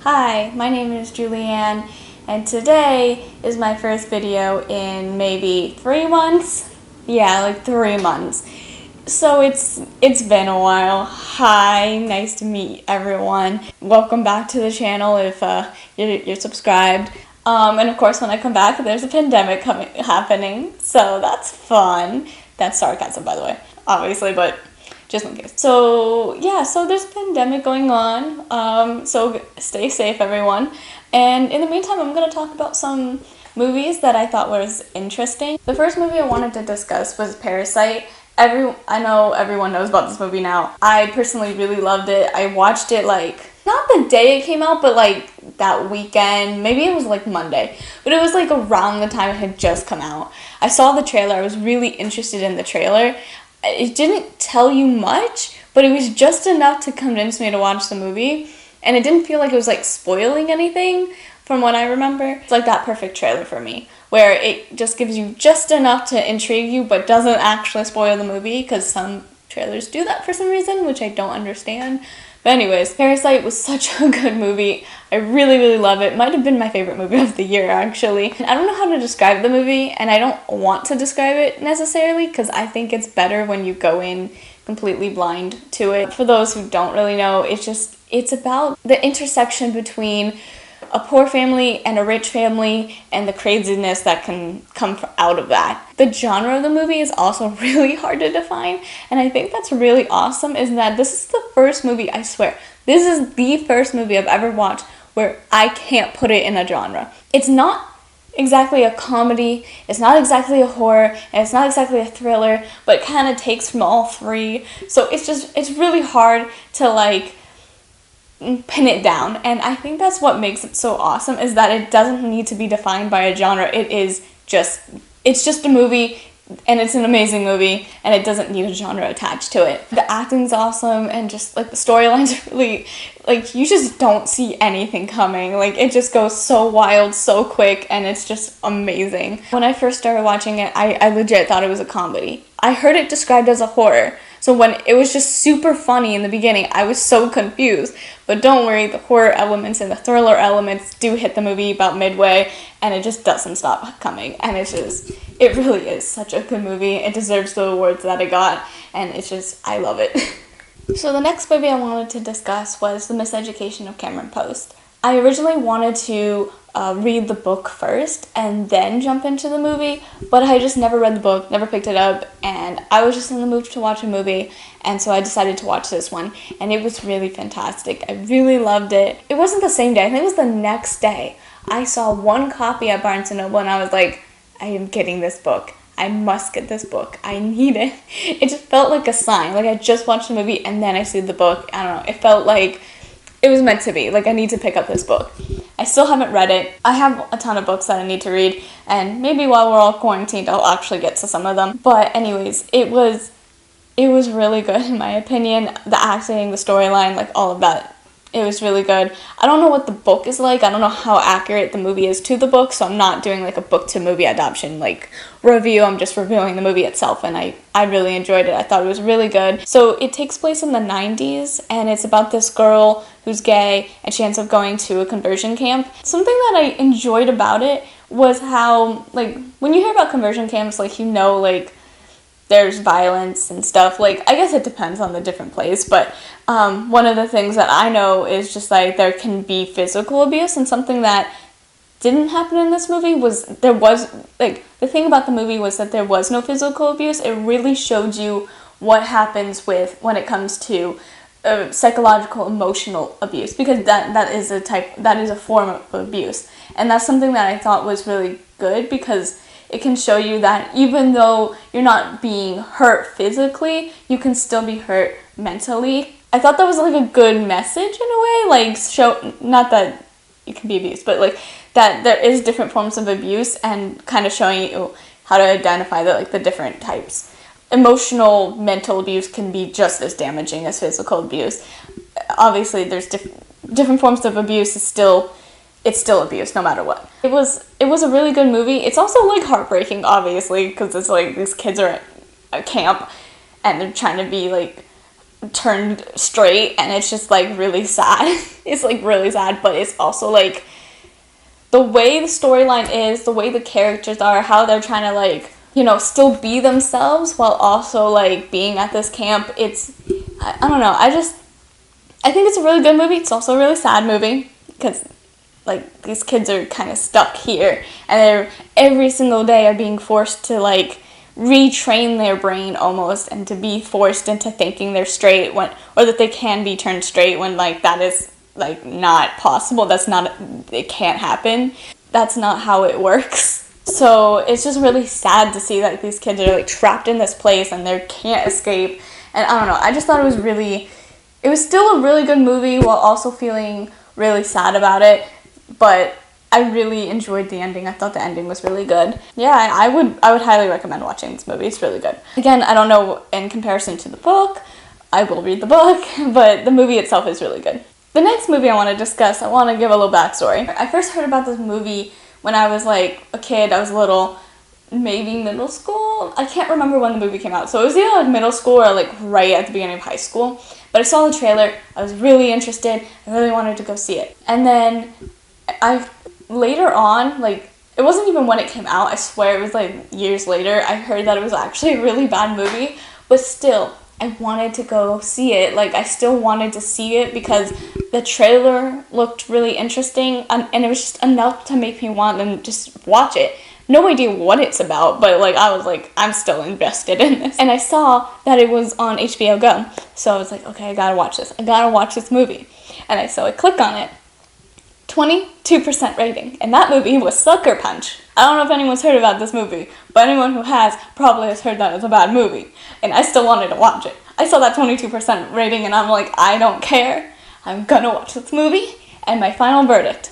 Hi, my name is Julianne, and today is my first video in maybe 3 months. Yeah, like 3 months. So it's been a while. Hi, nice to meet everyone. Welcome back to the channel if you're subscribed. And of course, when I come back, there's a pandemic happening, so that's fun. That's sarcasm, by the way, obviously, but just in case. So yeah, so there's a pandemic going on, so stay safe, everyone. And in the meantime, I'm going to talk about some movies that I thought was interesting. The first movie I wanted to discuss was Parasite. I know everyone knows about this movie now. I personally really loved it. I watched it not the day it came out, but that weekend. Maybe it was Monday, but it was around the time it had just come out. I saw the trailer. I was really interested in the trailer. It didn't tell you much, but it was just enough to convince me to watch the movie, and it didn't feel like it was spoiling anything from what I remember. It's that perfect trailer for me, where it just gives you just enough to intrigue you but doesn't actually spoil the movie, because some trailers do that for some reason, which I don't understand. But anyways, Parasite was such a good movie. I really, really love it. Might have been my favorite movie of the year, actually. And I don't know how to describe the movie, and I don't want to describe it necessarily, because I think it's better when you go in completely blind to it. For those who don't really know, it's about the intersection between a poor family and a rich family and the craziness that can come out of that. The genre of the movie is also really hard to define, and I think that's really awesome, is that this is the first movie, I swear, this is the first movie I've ever watched where I can't put it in a genre. It's not exactly a comedy, it's not exactly a horror, and it's not exactly a thriller, but it kind of takes from all three. So it's really hard to pin it down, and I think that's what makes it so awesome, is that it doesn't need to be defined by a genre. It's just a movie, and it's an amazing movie, and it doesn't need a genre attached to it. The acting's awesome, and just the storyline's really you just don't see anything coming. It just goes so wild so quick, and it's just amazing. When I first started watching it, I legit thought it was a comedy. I heard it described as a horror. So when it was just super funny in the beginning, I was so confused. But don't worry, the horror elements and the thriller elements do hit the movie about midway, and it just doesn't stop coming. And it really is such a good movie. It deserves the awards that it got, and I love it. So the next movie I wanted to discuss was The Miseducation of Cameron Post. I originally wanted to read the book first and then jump into the movie, but I just never read the book, never picked it up, and I was just in the mood to watch a movie, and so I decided to watch this one, and it was really fantastic. I really loved it. It wasn't the same day, I think it was the next day. I saw one copy at Barnes & Noble, and I was like, I am getting this book. I must get this book. I need it. It just felt like a sign. I just watched the movie, and then I see the book. I don't know. It felt like it was meant to be. I need to pick up this book. I still haven't read it. I have a ton of books that I need to read, and maybe while we're all quarantined, I'll actually get to some of them. But anyways, it was really good in my opinion. The acting, the storyline, all of that. It was really good. I don't know what the book is like. I don't know how accurate the movie is to the book, so I'm not doing a book to movie adaptation review. I'm just reviewing the movie itself, and I really enjoyed it. I thought it was really good. So it takes place in the 90s, and it's about this girl who's gay, and she ends up going to a conversion camp. Something that I enjoyed about it was how, when you hear about conversion camps, there's violence and stuff. I guess it depends on the different place, but one of the things that I know is just there can be physical abuse, and something that didn't happen in this movie was the thing about the movie was that there was no physical abuse. It really showed you what happens when it comes to psychological, emotional abuse, because that is a form of abuse, and that's something that I thought was really good, because it can show you that even though you're not being hurt physically, you can still be hurt mentally. I thought that was a good message in a way, show, not that you can be abused, but that there is different forms of abuse, and kind of showing you how to identify the different types. Emotional, mental abuse can be just as damaging as physical abuse. Obviously, there's different forms of abuse. It's still abuse, no matter what. It was a really good movie. It's also heartbreaking, obviously, because it's these kids are at a camp, and they're trying to be turned straight, and it's just like really sad. It's like really sad, but it's also like the way the storyline is, the way the characters are, how they're trying to like, you know, still be themselves while also like being at this camp. It's, I don't know, I think it's a really good movie. It's also a really sad movie because like these kids are kind of stuck here, and they're every single day are being forced to like retrain their brain almost, and to be forced into thinking they're straight when, or that they can be turned straight when like that is like not possible. That's not, it can't happen. That's not how it works. So it's just really sad to see that these kids are like trapped in this place and they can't escape. And I don't know, I just thought it was still a really good movie while also feeling really sad about it. But I really enjoyed the ending. I thought the ending was really good. Yeah, I would highly recommend watching this movie. It's really good. Again, I don't know in comparison to the book. I will read the book, but the movie itself is really good. The next movie I want to discuss, I want to give a little backstory. I first heard about this movie when I was like a kid. I was little, maybe middle school. I can't remember when the movie came out. So it was either like middle school or like right at the beginning of high school. But I saw the trailer. I was really interested. I really wanted to go see it. And then later on, like, it wasn't even when it came out, I swear it was like years later, I heard that it was actually a really bad movie, but still, I wanted to go see it. Like, I still wanted to see it because the trailer looked really interesting, and it was just enough to make me want to just watch it. No idea what it's about, but like, I was like, I'm still invested in this. And I saw that it was on HBO Go, so I was like, okay, I gotta watch this. I gotta watch this movie. And so I click on it. 22% rating, and that movie was Sucker Punch. I don't know if anyone's heard about this movie, but anyone who has probably has heard that it's a bad movie, and I still wanted to watch it. I saw that 22% rating, and I'm like, I don't care. I'm gonna watch this movie, and my final verdict.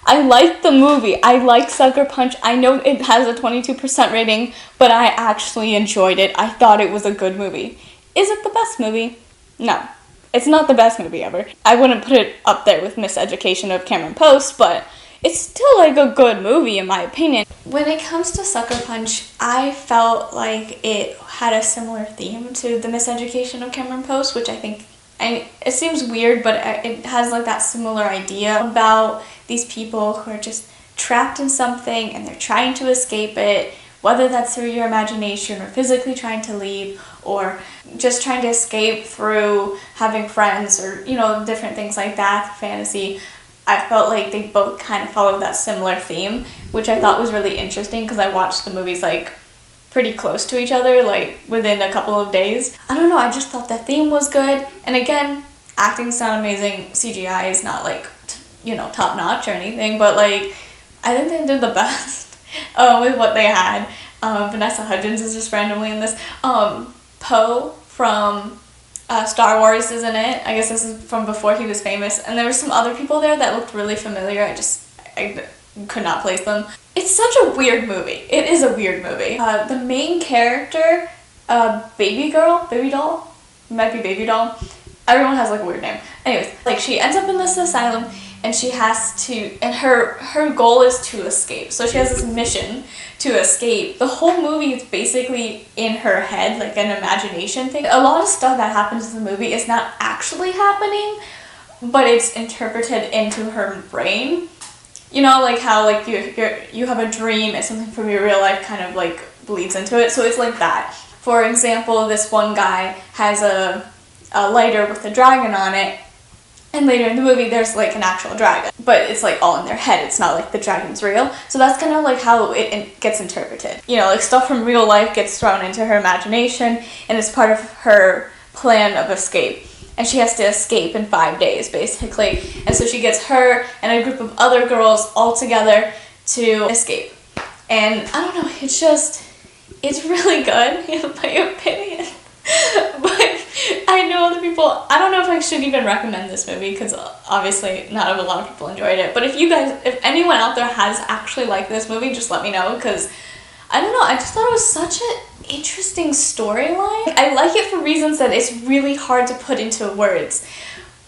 I liked the movie. I like Sucker Punch. I know it has a 22% rating, but I actually enjoyed it. I thought it was a good movie. Is it the best movie? No. It's not the best movie ever. I wouldn't put it up there with Miseducation of Cameron Post, but it's still like a good movie in my opinion. When it comes to Sucker Punch, I felt like it had a similar theme to the Miseducation of Cameron Post, which I think, it seems weird, but it has like that similar idea about these people who are just trapped in something and they're trying to escape it, whether that's through your imagination or physically trying to leave, or just trying to escape through having friends, or, you know, different things like that, fantasy. I felt like they both kind of followed that similar theme, which I thought was really interesting because I watched the movies like pretty close to each other, like within a couple of days. I don't know, I just thought the theme was good. And again, acting's not amazing. CGI is not like, you know, top notch or anything, but like, I think they did the best with what they had. Vanessa Hudgens is just randomly in this. Poe from Star Wars is in it. I guess this is from before he was famous. And there were some other people there that looked really familiar. I could not place them. It's such a weird movie. It is a weird movie. The main character, baby doll, might be baby doll. Everyone has like a weird name. Anyways, like she ends up in this asylum, and she has to, and her goal is to escape. So she has this mission to escape. The whole movie is basically in her head, like an imagination thing. A lot of stuff that happens in the movie is not actually happening, but it's interpreted into her brain. You know, like how like you have a dream and something from your real life kind of like bleeds into it. So it's like that. For example, this one guy has a lighter with a dragon on it, and later in the movie there's like an actual dragon, but it's like all in their head. It's not like the dragon's real. So that's kind of like how it gets interpreted. You know, like stuff from real life gets thrown into her imagination, and it's part of her plan of escape. And she has to escape in 5 days, basically. And so she gets her and a group of other girls all together to escape. And I don't know, it's really good in my opinion. But I know other people, I don't know if I should even recommend this movie because obviously not a lot of people enjoyed it. But if anyone out there has actually liked this movie, just let me know, because I don't know, I just thought it was such an interesting storyline. I like it for reasons that it's really hard to put into words.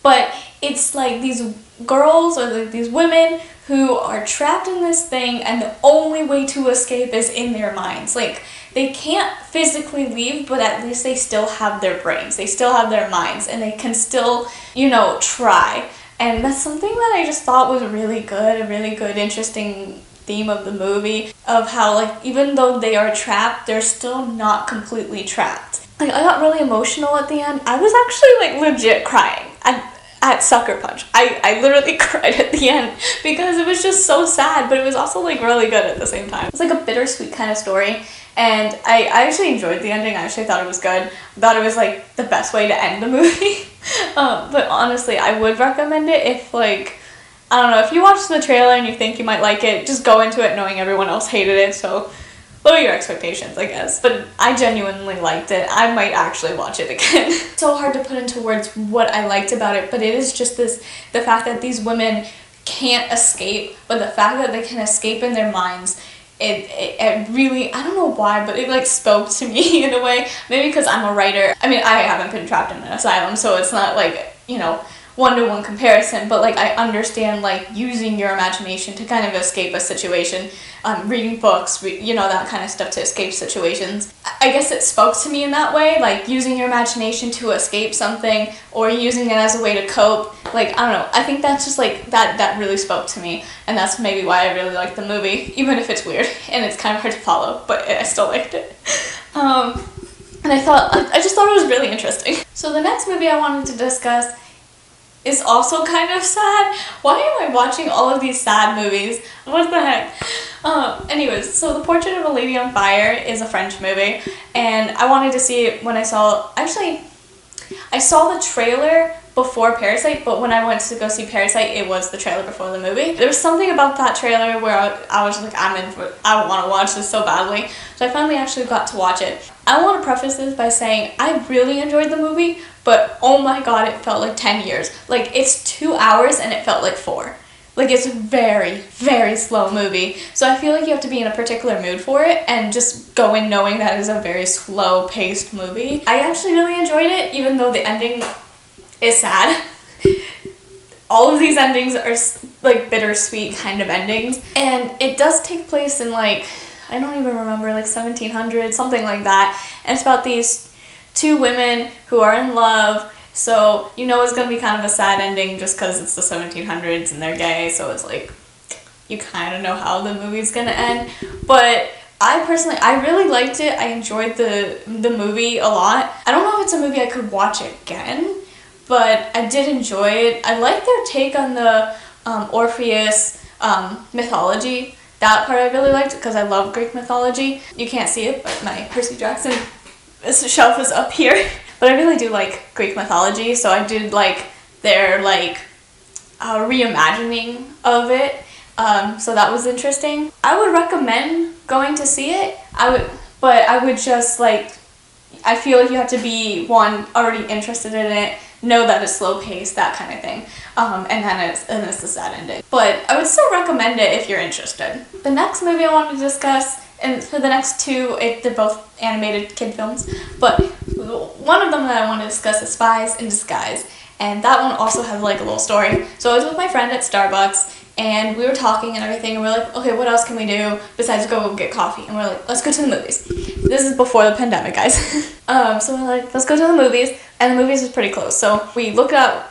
But it's like these girls or like these women who are trapped in this thing, and the only way to escape is in their minds. Like, they can't physically leave, but at least they still have their brains, they still have their minds, and they can still, you know, try. And that's something that I just thought was really good, a really good, interesting theme of the movie, of how, like, even though they are trapped, they're still not completely trapped. Like, I got really emotional at the end. I was actually, like, legit crying at Sucker Punch. I literally cried at the end because it was just so sad, but it was also, like, really good at the same time. It's like a bittersweet kind of story, and I actually enjoyed the ending. I actually thought it was good. I thought it was, like, the best way to end the movie. But honestly, I would recommend it if, like, I don't know, if you watch the trailer and you think you might like it, just go into it knowing everyone else hated it, so lower your expectations, I guess. But I genuinely liked it. I might actually watch it again. It's so hard to put into words what I liked about it, but it is just the fact that these women can't escape, but the fact that they can escape in their minds, it really, I don't know why, but it, like, spoke to me in a way. Maybe because I'm a writer. I mean, I haven't been trapped in an asylum, so it's not, like, you know, one-to-one comparison, but, like, I understand, like, using your imagination to kind of escape a situation, reading books, you know, that kind of stuff to escape situations. I guess it spoke to me in that way, like, using your imagination to escape something, or using it as a way to cope. Like, I don't know, I think that's just, like, that really spoke to me, and that's maybe why I really liked the movie, even if it's weird, and it's kind of hard to follow, but I still liked it. And I just thought it was really interesting. So the next movie I wanted to discuss is also kind of sad. Why am I watching all of these sad movies? What the heck? Anyways, so The Portrait of a Lady on Fire is a French movie, and I wanted to see it when I saw the trailer before Parasite, but when I went to go see Parasite, it was the trailer before the movie. There was something about that trailer where I was like, I'm in for it. I want to watch this so badly. So I finally actually got to watch it. I want to preface this by saying I really enjoyed the movie, but oh my god, it felt like 10 years. Like, it's 2 hours and it felt like 4. Like, it's a very, very slow movie. So I feel like you have to be in a particular mood for it and just go in knowing that it's a very slow-paced movie. I actually really enjoyed it, even though the ending is sad. All of these endings are, like, bittersweet kind of endings. And it does take place in, like, I don't even remember, like 1700, something like that. And it's about these two women who are in love. So, you know, it's going to be kind of a sad ending just because it's the 1700s and they're gay. So it's like, you kind of know how the movie's going to end. But I really liked it. I enjoyed the movie a lot. I don't know if it's a movie I could watch again, but I did enjoy it. I like their take on the Orpheus mythology. That part I really liked because I love Greek mythology. You can't see it, but my Percy Jackson shelf is up here. But I really do like Greek mythology, so I did like their, like, reimagining of it. So that was interesting. I would recommend going to see it. But I would just, like, I feel like you have to be, one, already interested in it, know that it's slow paced, that kind of thing, and then it's a sad ending. But I would still recommend it if you're interested. The next movie I wanted to discuss, and for the next two, they're both animated kid films, but one of them that I want to discuss is Spies in Disguise, and that one also has, like, a little story. So I was with my friend at Starbucks, and we were talking and everything, and we're like, okay, what else can we do besides go get coffee? And we're like, let's go to the movies. This is before the pandemic, guys. So we're like, let's go to the movies, and the movies is pretty close. So we looked up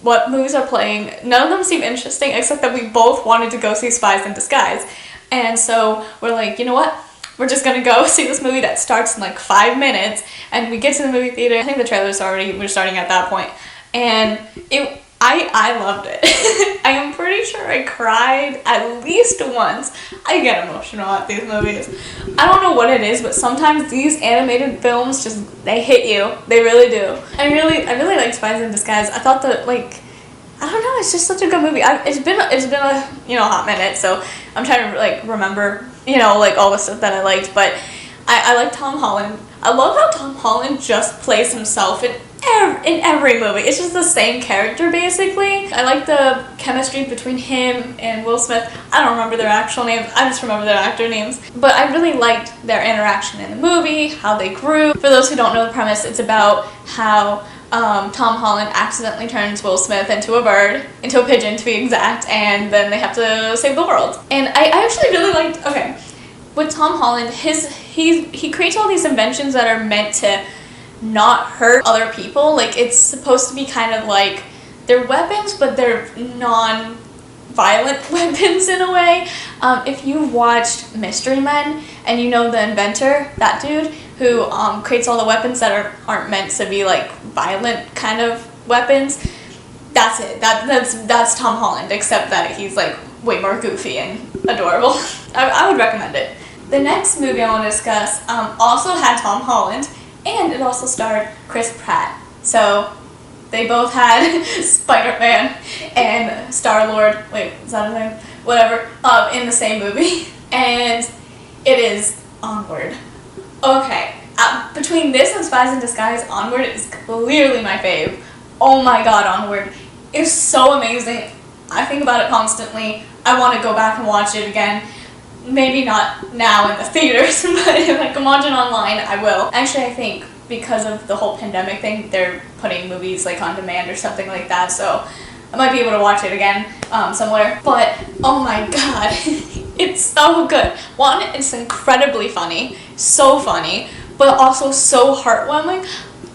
what movies are playing. None of them seemed interesting, except that we both wanted to go see Spies in Disguise. And so we're like, you know what? We're just gonna go see this movie that starts in, like, 5 minutes, and we get to the movie theater. I think the trailer's we're starting at that point, and I loved it. I am pretty sure I cried at least once. I get emotional at these movies. I don't know what it is, but sometimes these animated films they hit you. They really do. I really like Spies in Disguise. I thought that, like, I don't know, it's just such a good movie. It's been a, you know, hot minute, so I'm trying to, like, remember, you know, like, all the stuff that I liked, but I like Tom Holland. I love how Tom Holland just plays himself in every movie. It's just the same character, basically. I like the chemistry between him and Will Smith. I don't remember their actual names. I just remember their actor names. But I really liked their interaction in the movie, how they grew. For those who don't know the premise, it's about how Tom Holland accidentally turns Will Smith into a bird, into a pigeon to be exact, and then they have to save the world. And I actually really liked, okay, with Tom Holland, he creates all these inventions that are meant to not hurt other people. Like, it's supposed to be kind of like they're weapons, but they're non-violent weapons in a way. If you watched Mystery Men and you know the inventor, that dude who creates all the weapons that aren't meant to be like violent kind of weapons, that's it. That's Tom Holland, except that he's like way more goofy and adorable. I would recommend it. The next movie I want to discuss also had Tom Holland, and it also starred Chris Pratt. So they both had Spider-Man and Star-Lord, wait, is that his name? Whatever, in the same movie. And it is Onward. Okay, between this and Spies in Disguise, Onward is clearly my fave. Oh my god, Onward is so amazing. I think about it constantly. I want to go back and watch it again. Maybe not now in the theaters, but if I can watch it online, I will. Actually, I think because of the whole pandemic thing, they're putting movies like on demand or something like that, so I might be able to watch it again somewhere. But oh my god, it's so good. One, it's incredibly funny, so funny, but also so heartwarming.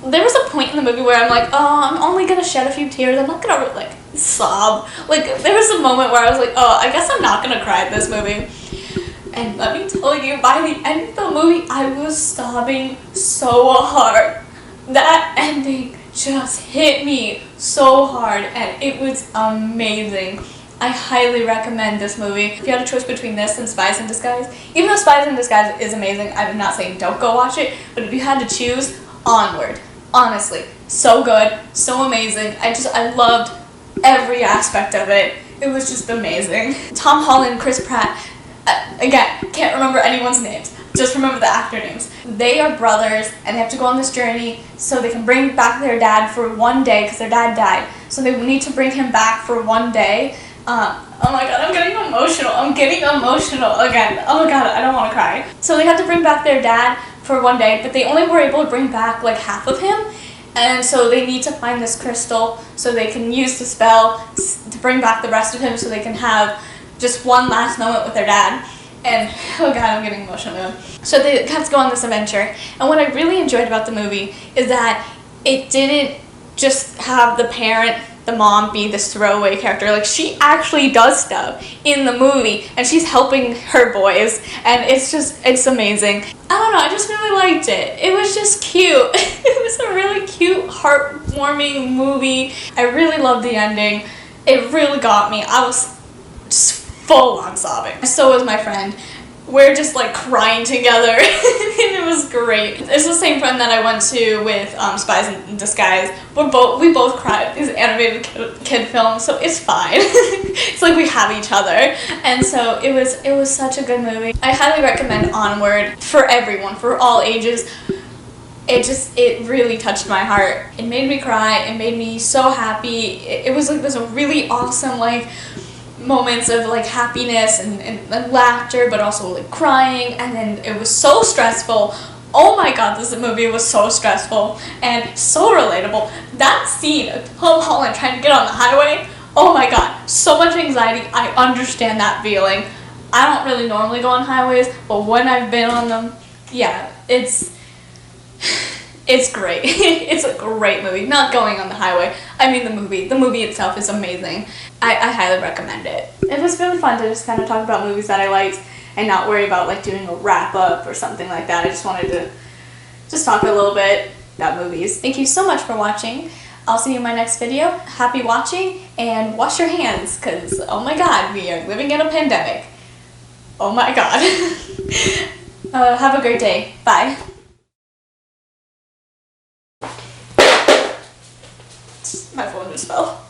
There was a point in the movie where I'm like, oh, I'm only gonna shed a few tears. I'm not gonna like sob. Like, there was a moment where I was like, oh, I guess I'm not gonna cry at this movie. And let me tell you, by the end of the movie, I was sobbing so hard. That ending just hit me so hard, and it was amazing. I highly recommend this movie. If you had a choice between this and Spies in Disguise, even though Spies in Disguise is amazing, I'm not saying don't go watch it, but if you had to choose, Onward. Honestly, so good, so amazing. I loved every aspect of it. It was just amazing. Tom Holland, Chris Pratt, again, can't remember anyone's names, just remember the actor names. They are brothers, and they have to go on this journey so they can bring back their dad for one day, because their dad died. So they need to bring him back for one day. Oh my god, I'm getting emotional. I'm getting emotional again. Oh my god, I don't want to cry. So they have to bring back their dad for one day, but they only were able to bring back like half of him. And so they need to find this crystal so they can use the spell to bring back the rest of him so they can have just one last moment with their dad. And oh god, I'm getting emotional. So they have to go on this adventure. And what I really enjoyed about the movie is that it didn't just have the parent, the mom, be this throwaway character. Like, she actually does stuff in the movie, and she's helping her boys, and it's amazing. I don't know, I just really liked it. It was just cute. It was a really cute, heartwarming movie. I really loved the ending. It really got me. I was just full on sobbing. So was my friend. We're just like crying together, and it was great. It's the same friend that I went to with Spies in Disguise. We both cried. These animated kid films, so it's fine. It's like we have each other, and so it was such a good movie. I highly recommend Onward for everyone, for all ages. It really touched my heart. It made me cry. It made me so happy. It was like this really awesome like moments of like happiness and laughter, but also like crying, and then it was so stressful. Oh my god, this movie was so stressful and so relatable. That scene of Tom Holland trying to get on the highway, oh my god, so much anxiety. I understand that feeling. I don't really normally go on highways, but when I've been on them, yeah, it's great. It's a great movie. Not going on the highway. I mean the movie. The movie itself is amazing. I highly recommend it. It was really fun to just kind of talk about movies that I liked and not worry about like doing a wrap up or something like that. I just wanted to just talk a little bit about movies. Thank you so much for watching. I'll see you in my next video. Happy watching, and wash your hands, because oh my god, we are living in a pandemic. Oh my god. Have a great day. Bye. My phone just fell.